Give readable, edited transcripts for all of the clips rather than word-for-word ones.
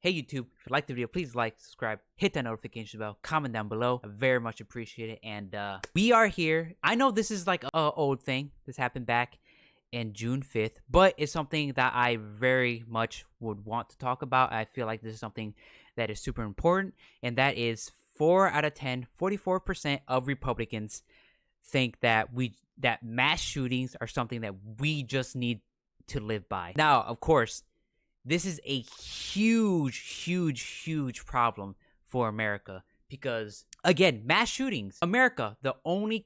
Hey YouTube, if you liked the video, please like, subscribe, hit that notification bell, comment down below. I very much appreciate it. And we are here. I know this is like a old thing. This happened back in June 5th, but it's something that I very much would want to talk about. I feel like this is something that is super important, and that is 4 out of 10, 44% of Republicans think that mass shootings are something that we just need to live by. Now, of course, this is a huge problem for America because, again, mass shootings. America, the only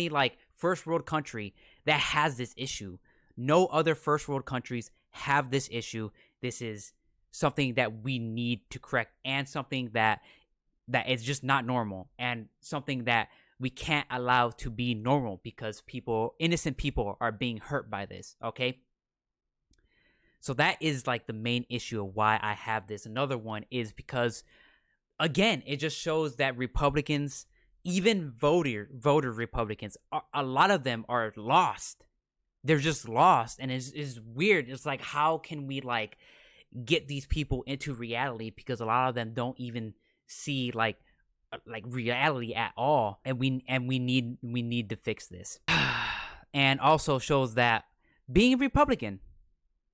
like first world country that has this issue. No other first world countries have this issue. This is something that we need to correct, and something that is just not normal, and something that we can't allow to be normal because innocent people are being hurt by this, okay? So that is like the main issue of why I have this. Another one is because, again, it just shows that Republicans, even voter Republicans, a lot of them are lost. They're just lost, and it's weird. It's like, how can we like get these people into reality? Because a lot of them don't even see like reality at all, and we need to fix this. And also shows that being a Republican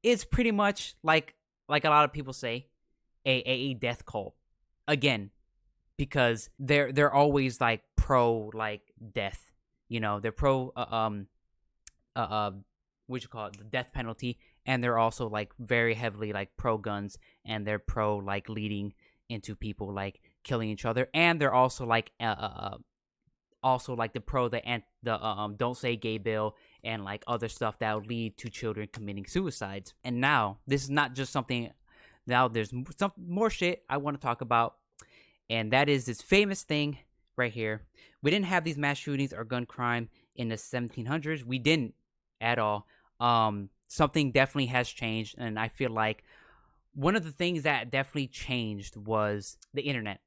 is pretty much like a lot of people say, a death cult. Again, because they're always like pro like death. You know, they're pro what you call it, the death penalty, and they're also like very heavily like pro guns, and they're pro like leading into people like killing each other, and they're also like the pro the don't say gay bill, and like other stuff that will lead to children committing suicides. And now this is not just something. Now there's some more shit I want to talk about, and that is this famous thing right here. We didn't have these mass shootings or gun crime in the 1700s. We didn't at all. Something definitely has changed, and I feel like one of the things that definitely changed was the internet.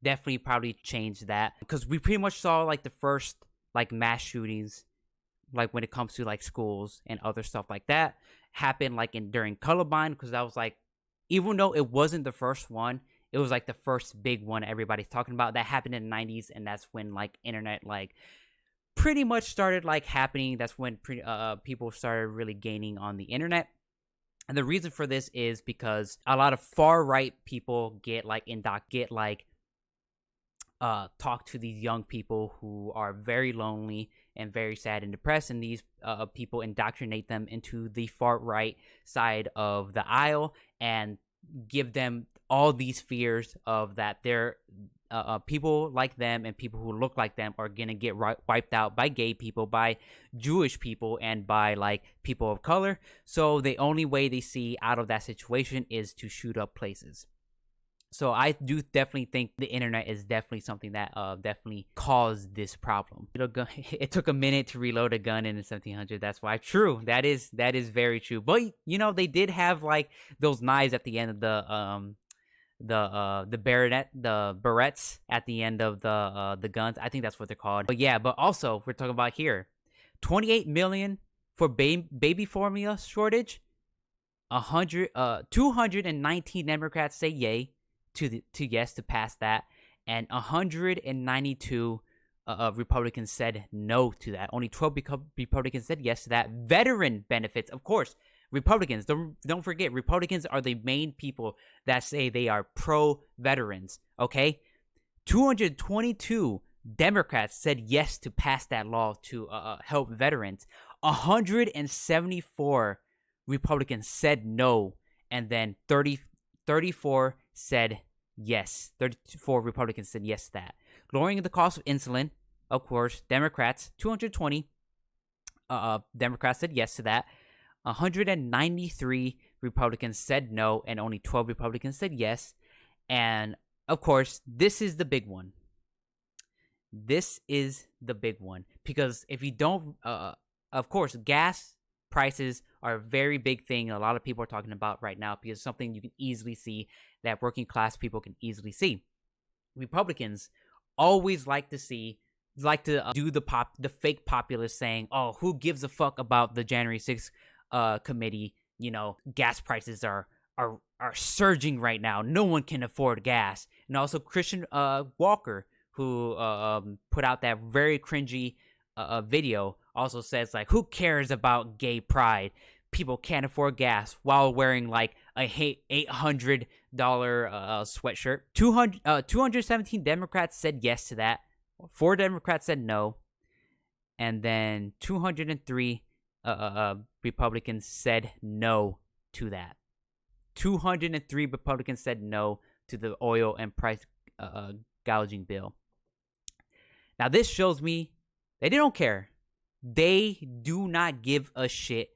Definitely probably changed that, because we pretty much saw like the first like mass shootings, like when it comes to like schools and other stuff like that, happen like during Columbine, because that was like, even though it wasn't the first one, it was like the first big one everybody's talking about. That happened in the 90s, and that's when like internet like pretty much started like happening. That's when people started really gaining on the internet. And the reason for this is because a lot of far right people talk to these young people who are very lonely and very sad and depressed, and these people indoctrinate them into the far right side of the aisle and give them all these fears of that they're people like them and people who look like them are gonna get wiped out by gay people, by Jewish people, and by like people of color. So the only way they see out of that situation is to shoot up places. So I do definitely think the internet is definitely something that definitely caused this problem. It took a minute to reload a gun in the 1700s. That's why. True. That is very true. But you know, they did have like those knives at the end of the barrettes at the end of the guns. I think that's what they're called. But yeah, but also we're talking about here 28 million for baby formula shortage. 219 Democrats say yay to yes to pass that, and 192 Republicans said no to that. Only 12 Republicans said yes to that. Veteran benefits, of course. Republicans, don't forget, Republicans are the main people that say they are pro-veterans, okay? 222 Democrats said yes to pass that law to help veterans. 174 Republicans said no, and then 34 said yes. 34 Republicans said yes to that. Lowering the cost of insulin, of course, Democrats, 220 Democrats said yes to that. 193 Republicans said no, and only 12 Republicans said yes. And of course, this is the big one. This is the big one, because if you don't, of course, gas prices are a very big thing a lot of people are talking about right now, because it's something you can easily see, that working class people can easily see. Republicans always like to do the fake populist saying, oh, who gives a fuck about the January 6th committee? You know, gas prices are are surging right now. No one can afford gas. And also Christian Walker, who put out that very cringy video, also says like, who cares about gay pride? People can't afford gas while wearing like a $800 sweatshirt. 217 Democrats said yes to that. 4 Democrats said no, and then 203 Republicans said no to that. 203 Republicans said no to the oil and price gouging bill. Now, this shows me that they don't care. They do not give a shit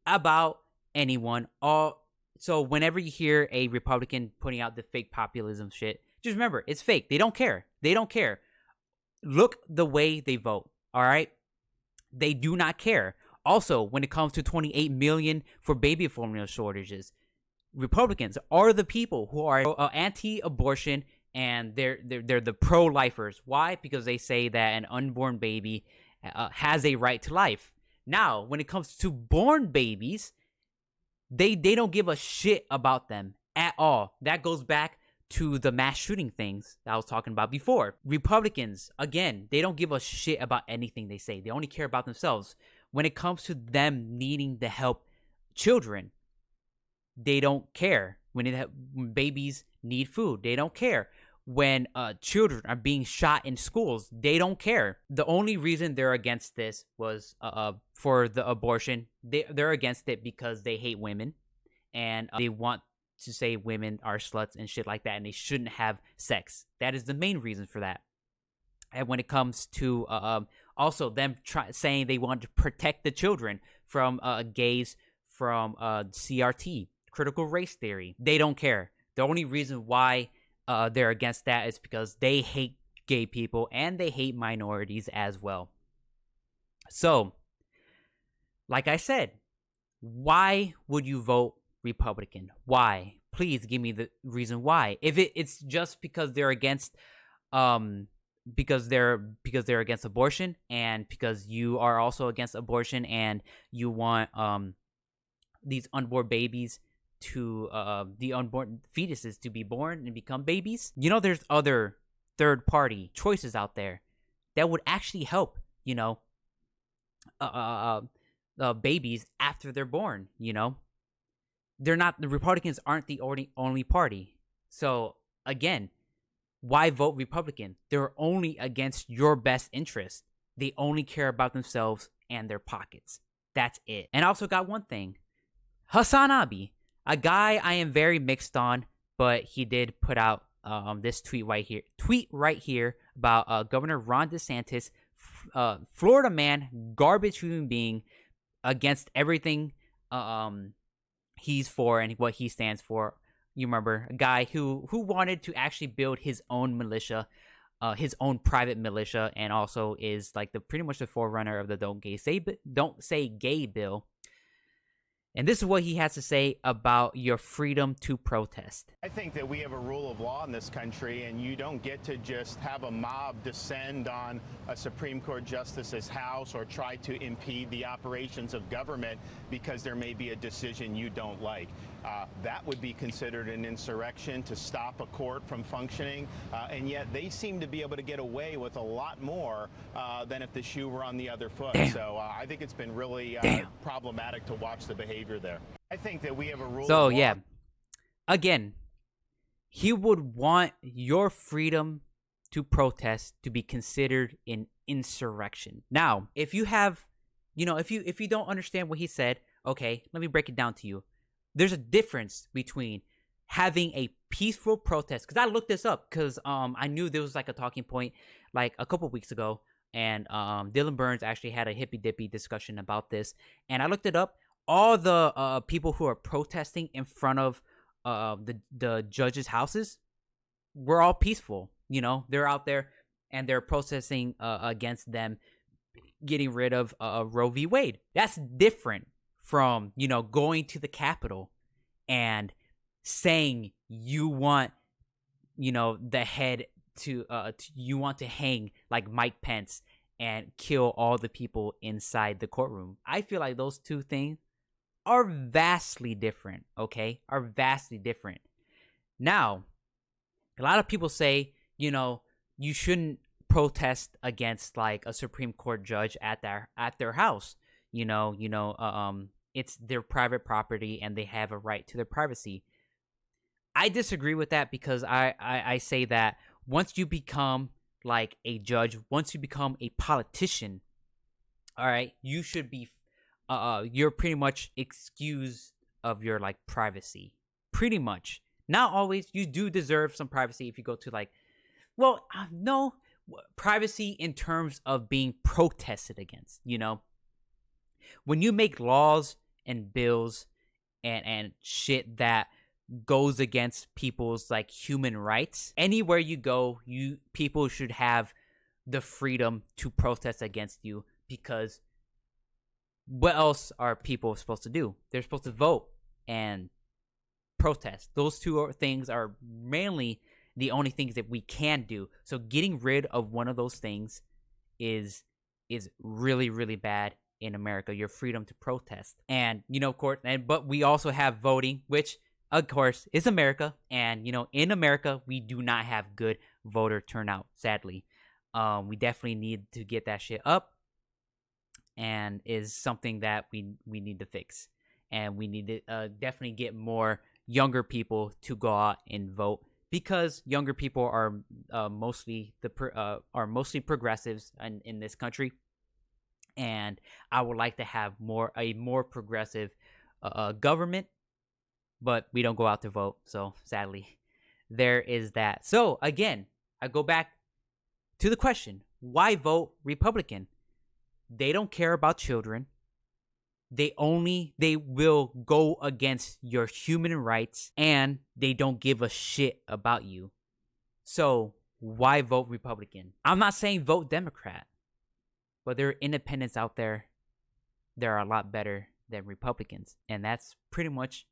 about anyone. So whenever you hear a Republican putting out the fake populism shit, just remember, it's fake. They don't care. They don't care. Look the way they vote, all right? They do not care. Also, when it comes to 28 million for baby formula shortages, Republicans are the people who are anti-abortion, and they're the pro-lifers. Why? Because they say that an unborn baby has a right to life. Now, when it comes to born babies, they don't give a shit about them at all. That goes back to the mass shooting things that I was talking about before. Republicans, again, they don't give a shit about anything they say. They only care about themselves. When it comes to them needing to help children, they don't care. When babies need food, they don't care. When children are being shot in schools, they don't care. The only reason they're against this was for the abortion. They're against it because they hate women, and they want to say women are sluts and shit like that, and they shouldn't have sex. That is the main reason for that. And when it comes to also them saying they want to protect the children from gays, from CRT, critical race theory, they don't care. The only reason why they're against that is because they hate gay people and they hate minorities as well. So, like I said, why would you vote Republican? Why? Please give me the reason why. If it's just because they're against because they're against abortion, and because you are also against abortion and you want these unborn babies to the unborn fetuses to be born and become babies. You know, there's other third party choices out there that would actually help, you know, babies after they're born. You know, the Republicans aren't the only party. So again, why vote Republican? They're only against your best interest. They only care about themselves and their pockets. That's it. And I also got one thing. Hassan Abi, a guy I am very mixed on, but he did put out this tweet right here about Governor Ron DeSantis, Florida man, garbage human being, against everything he's for and what he stands for. You remember, a guy who wanted to actually build his own militia, his own private militia, and also is like pretty much the forerunner of the Don't Say Gay bill. And this is what he has to say about your freedom to protest. I think that we have a rule of law in this country, and you don't get to just have a mob descend on a Supreme Court justice's house or try to impede the operations of government because there may be a decision you don't like. That would be considered an insurrection to stop a court from functioning, and yet they seem to be able to get away with a lot more than if the shoe were on the other foot. Damn. So I think it's been really problematic to watch the behavior there. I think that we have a rule. So yeah, again, he would want your freedom to protest to be considered an insurrection. Now, if you have, if you don't understand what he said, okay, let me break it down to you. There's a difference between having a peaceful protest, because I looked this up because I knew there was like a talking point like a couple weeks ago, and Dylan Burns actually had a hippy dippy discussion about this, and I looked it up. All the people who are protesting in front of the judges' houses were all peaceful. They're out there and they're protesting against them getting rid of Roe v. Wade. That's different from going to the Capitol and saying you want the head to you want to hang like Mike Pence and kill all the people inside the courtroom. I feel like those two things are vastly different, okay? Are vastly different. Now, a lot of people say, you shouldn't protest against like a Supreme Court judge at their house. It's their private property and they have a right to their privacy. I disagree with that because I say that once you become like a judge, once you become a politician, all right, you should be you're pretty much excused of your like privacy. Pretty much. Not always. You do deserve some privacy if you go to like, well, no, privacy in terms of being protested against, when you make laws and bills and shit that goes against people's like human rights, anywhere you go, people should have the freedom to protest against you, because what else are people supposed to do? They're supposed to vote and protest. Those two things are mainly the only things that we can do. So getting rid of one of those things is really, really bad in America. Your freedom to protest. And of course, but we also have voting, which of course is America. And in America, we do not have good voter turnout, sadly. We definitely need to get that shit up, and is something that we need to fix. And we need to definitely get more younger people to go out and vote, because younger people are mostly progressives in this country, and I would like to have a more progressive government, but we don't go out to vote, so sadly there is that. So again, I go back to the question: why vote Republican? They don't care about children. They will go against your human rights, and they don't give a shit about you. So why vote Republican? I'm not saying vote Democrat, but there are independents out there that are a lot better than Republicans. And that's pretty much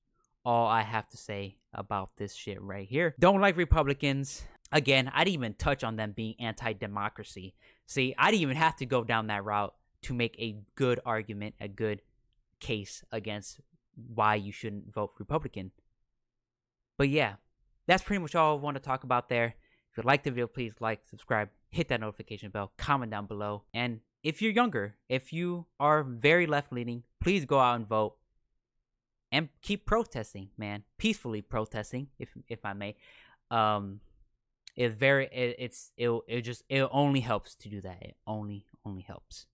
all I have to say about this shit right here. Don't like Republicans. Again, I didn't even touch on them being anti-democracy. See, I didn't even have to go down that route to make a good argument, a good case against why you shouldn't vote Republican. But yeah, that's pretty much all I want to talk about there. If you like the video, please like, subscribe, hit that notification bell, comment down below. And if you're younger, if you are very left-leaning, please go out and vote. And keep protesting, man. Peacefully protesting, if I may. It only helps to do that. It only helps.